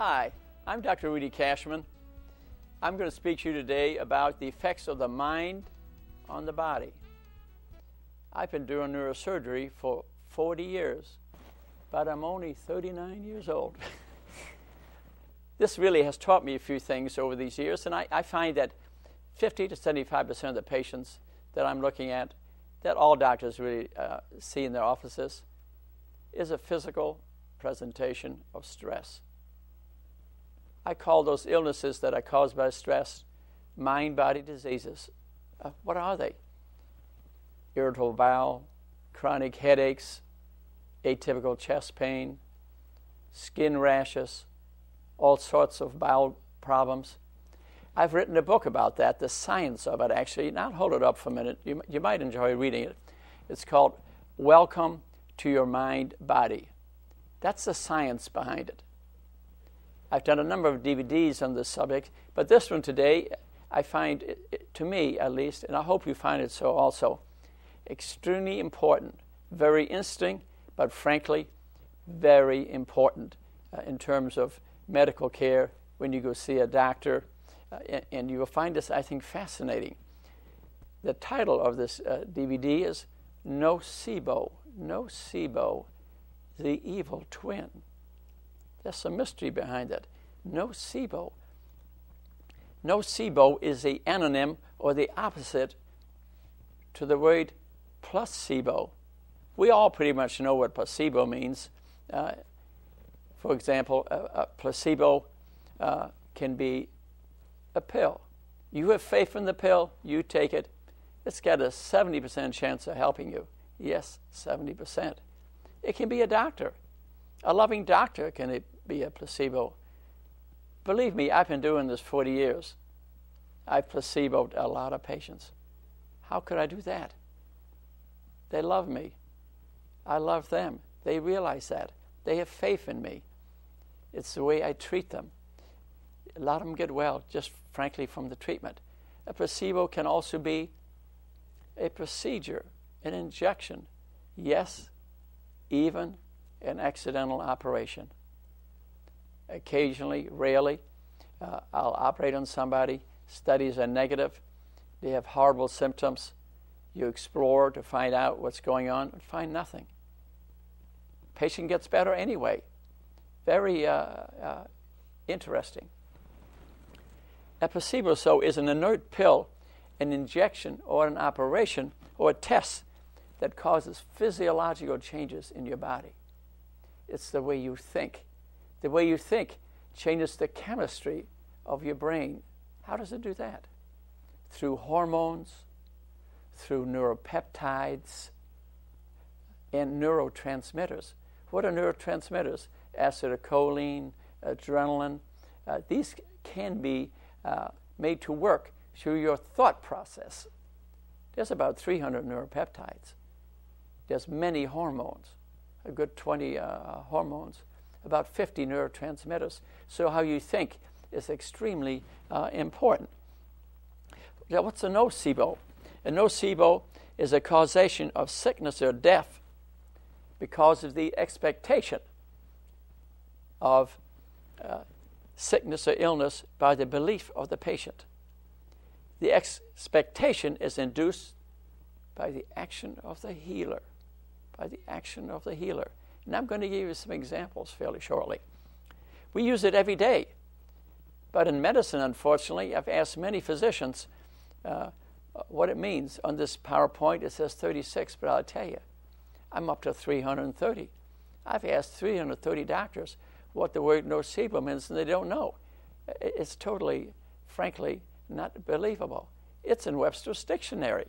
Hi, I'm Dr. Rudy Cashman. I'm going to speak to you today about the effects of the mind on the body. I've been doing neurosurgery for 40 years, but I'm only 39 years old. This really has taught me a few things over these years, and I find that 50 to 75% of the patients that I'm looking at, that all doctors really see in their offices, is a physical presentation of stress. I call those illnesses that are caused by stress mind-body diseases. What are they? Irritable bowel, chronic headaches, atypical chest pain, skin rashes, all sorts of bowel problems. I've written a book about that, the science of it, actually. Now, hold it up for a minute. You might enjoy reading it. It's called Welcome to Your Mind-Body. That's the science behind it. I've done a number of DVDs on this subject, but this one today, I find, to me at least, and I hope you find it so also, extremely important, very interesting, but frankly, very important in terms of medical care when you go see a doctor, and you will find this, I think, fascinating. The title of this DVD is Nocebo, Nocebo, the Evil Twin. There's some mystery behind it. Nocebo. Nocebo is the anonym or the opposite to the word placebo. We all pretty much know what placebo means. For example, a placebo can be a pill. You have faith in the pill, you take it. It's got a 70% chance of helping you. Yes, 70%. It can be a doctor. A loving doctor can be a placebo. Believe me, I've been doing this 40 years. I've placeboed a lot of patients. How could I do that? They love me. I love them. They realize that. They have faith in me. It's the way I treat them. A lot of them get well, just frankly, from the treatment. A placebo can also be a procedure, an injection. Yes, even an accidental operation. Occasionally, rarely, I'll operate on somebody. Studies are negative. They have horrible symptoms. You explore to find out what's going on and find nothing. Patient gets better anyway. Very interesting. A placebo, so, is an inert pill, an injection, or an operation, or a test that causes physiological changes in your body. It's the way you think. The way you think changes the chemistry of your brain. How does it do that? Through hormones, through neuropeptides, and neurotransmitters. What are neurotransmitters? Acetylcholine, adrenaline. These can be made to work through your thought process. There's about 300 neuropeptides. There's many hormones, a good 20 hormones, about 50 neurotransmitters. So how you think is extremely important. Now, what's a nocebo? A nocebo is a causation of sickness or death because of the expectation of sickness or illness by the belief of the patient. The expectation is induced by the action of the healer, by the action of the healer. And I'm going to give you some examples fairly shortly. We use it every day. But in medicine, unfortunately, I've asked many physicians what it means. On this PowerPoint, it says 36, but I'll tell you, I'm up to 330. I've asked 330 doctors what the word nocebo means, and they don't know. It's totally, frankly, not believable. It's in Webster's dictionary.